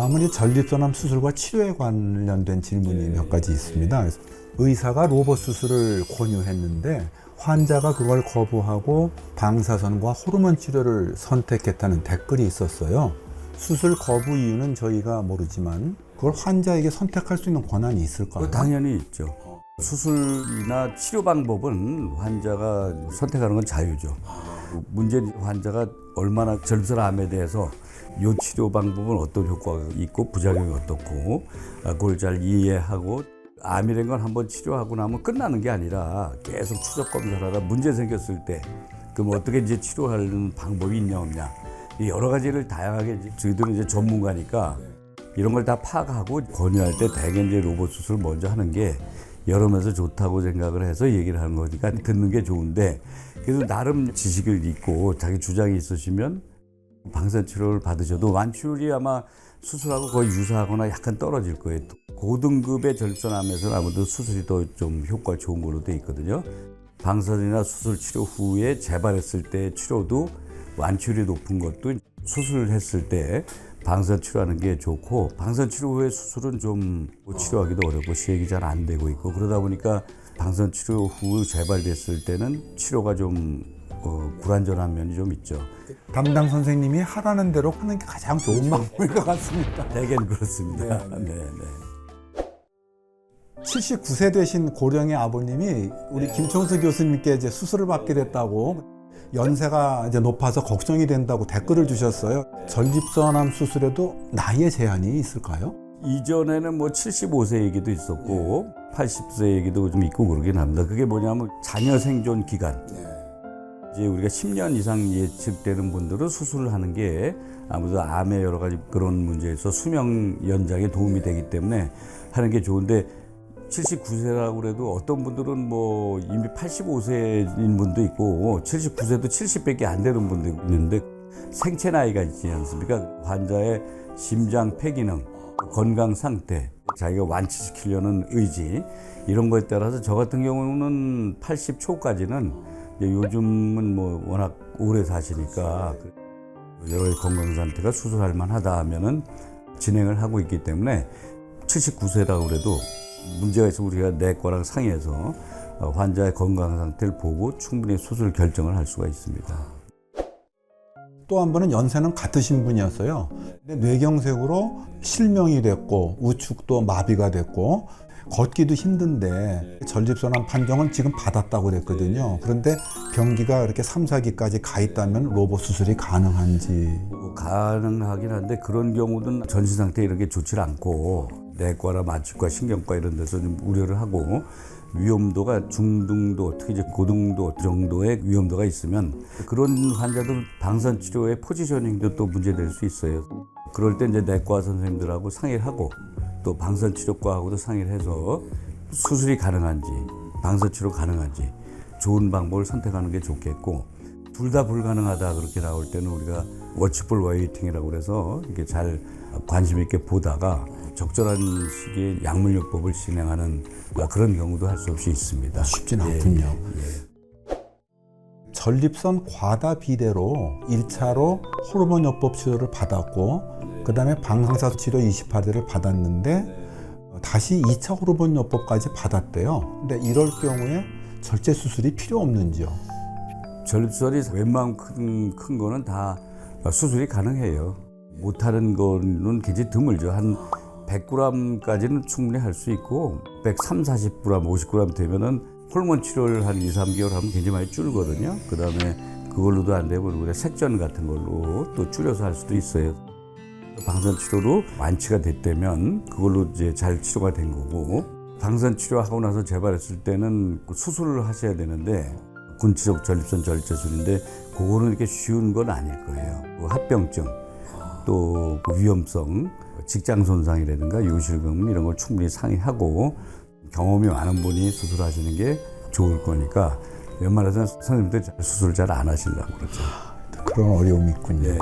다음은 이 전립선암 수술과 치료에 관련된 질문이 몇 가지 있습니다. 그래서 의사가 로봇 수술을 권유했는데 환자가 그걸 거부하고 방사선과 호르몬 치료를 선택했다는 댓글이 있었어요. 수술 거부 이유는 저희가 모르지만 그걸 환자에게 선택할 수 있는 권한이 있을까요? 당연히 있죠. 수술이나 치료 방법은 환자가 선택하는 건 자유죠. 문제는 환자가 얼마나 전립선암에 대해서 이 치료 방법은 어떤 효과가 있고 부작용이 어떻고 그걸 잘 이해하고 암이라는 건 한번 치료하고 나면 끝나는 게 아니라 계속 추적 검사를 하다 문제 생겼을 때 그럼 어떻게 이제 치료하는 방법이 있냐 없냐 여러 가지를 다양하게 저희들은 이제 전문가니까 이런 걸 다 파악하고 권유할 때 대개 이제 로봇 수술 먼저 하는 게 여러 면에서 좋다고 생각을 해서 얘기를 하는 거니까 듣는 게 좋은데 그래서 나름 지식을 잊고 자기 주장이 있으시면 방사선 치료를 받으셔도 완치율이 아마 수술하고 거의 유사하거나 약간 떨어질 거예요. 고등급의 전립선암에서는 아무래도 수술이 더 좀 효과 좋은 걸로 돼 있거든요. 방사선이나 수술 치료 후에 재발했을 때 치료도 완치율이 높은 것도 수술을 했을 때 방사선 치료하는 게 좋고 방사선 치료 후에 수술은 좀 치료하기도 어렵고 시행이 잘 안 되고 있고 그러다 보니까 방사선 치료 후 재발됐을 때는 치료가 좀 불안전한 면이 좀 있죠. 담당 선생님이 하라는 대로 하는 게 가장 좋은 방법일 것 같습니다. 대개는 그렇습니다. 네. 79세 되신 고령의 아버님이 우리 김총수 교수님께 이제 수술을 받게 됐다고 연세가 이제 높아서 걱정이 된다고 댓글을 주셨어요. 전립선암 수술에도 나이의 제한이 있을까요? 이전에는 뭐 75세 얘기도 있었고 80세 얘기도 좀 있고 그러긴 합니다. 그게 뭐냐면 자녀 생존 기간. 이제 우리가 10년 이상 예측되는 분들은 수술을 하는 게 아무래도 암의 여러 가지 그런 문제에서 수명 연장에 도움이 되기 때문에 하는 게 좋은데 79세라고 그래도 어떤 분들은 뭐 이미 85세인 분도 있고 79세도 70밖에 안 되는 분도 있는데 생체 나이가 있지 않습니까? 환자의 심장 폐기능, 건강 상태, 자기가 완치시키려는 의지 이런 거에 따라서 저 같은 경우는 80초까지는 요즘은 뭐 워낙 오래 사시니까 여러 가지 건강 상태가 수술할 만하다 하면은 진행을 하고 있기 때문에 79세라고 그래도 문제가 있으면 우리가 내과랑 상의해서 환자의 건강 상태를 보고 충분히 수술 결정을 할 수가 있습니다. 또 한 번은 연세는 같으신 분이었어요. 근데 뇌경색으로 실명이 됐고 우측도 마비가 됐고 걷기도 힘든데 전립선암 판정은 지금 받았다고 그랬거든요. 그런데 병기가 이렇게 3, 4기까지 가 있다면 로봇 수술이 가능한지. 가능하긴 한데 그런 경우는 전신 상태 이런 게 좋지 않고 내과나 만취과 신경과 이런 데서 좀 우려를 하고 위험도가 중등도 특히 이제 고등도 정도의 위험도가 있으면 그런 환자들 방사선 치료의 포지셔닝도 또 문제될 수 있어요. 그럴 때 이제 내과 선생님들하고 상의를 하고 또 방사선 치료과하고도 상의를 해서 수술이 가능한지 방사선 치료 가능한지 좋은 방법을 선택하는 게 좋겠고 둘 다 불가능하다 그렇게 나올 때는 우리가 워치풀 웨이팅이라고 그래서 이렇게 잘 관심 있게 보다가 적절한 시기에 약물요법을 진행하는 그런 경우도 할 수 없이 있습니다. 쉽진 않군요. 전립선 과다 비대로 1차로 호르몬요법 치료를 받았고 그 다음에 방사선 치료 28회를 받았는데 다시 2차 호르몬요법까지 받았대요. 근데 이럴 경우에 절제 수술이 필요 없는지요? 전립선이 웬만큼 큰 거는 다 수술이 가능해요. 못하는 거는 굉장히 드물죠. 한 100g까지는 충분히 할 수 있고 130, 40g, 50g 되면은 호르몬 치료를 한 2, 3개월 하면 굉장히 많이 줄거든요. 그 다음에 그걸로도 안 되고 우리가 색전 같은 걸로 또 줄여서 할 수도 있어요. 방사선 치료로 완치가 됐다면 그걸로 이제 잘 치료가 된 거고 방사선 치료하고 나서 재발했을 때는 수술을 하셔야 되는데 군치적 전립선 절제술인데 그거는 이렇게 쉬운 건 아닐 거예요. 합병증 또 위험성 직장 손상이라든가 요실금 이런 걸 충분히 상의하고 경험이 많은 분이 수술하시는 게 좋을 거니까 웬만해서는 선생님들 수술 잘 안 하시려고 그러죠. 그런 어려움이 있군요. 예.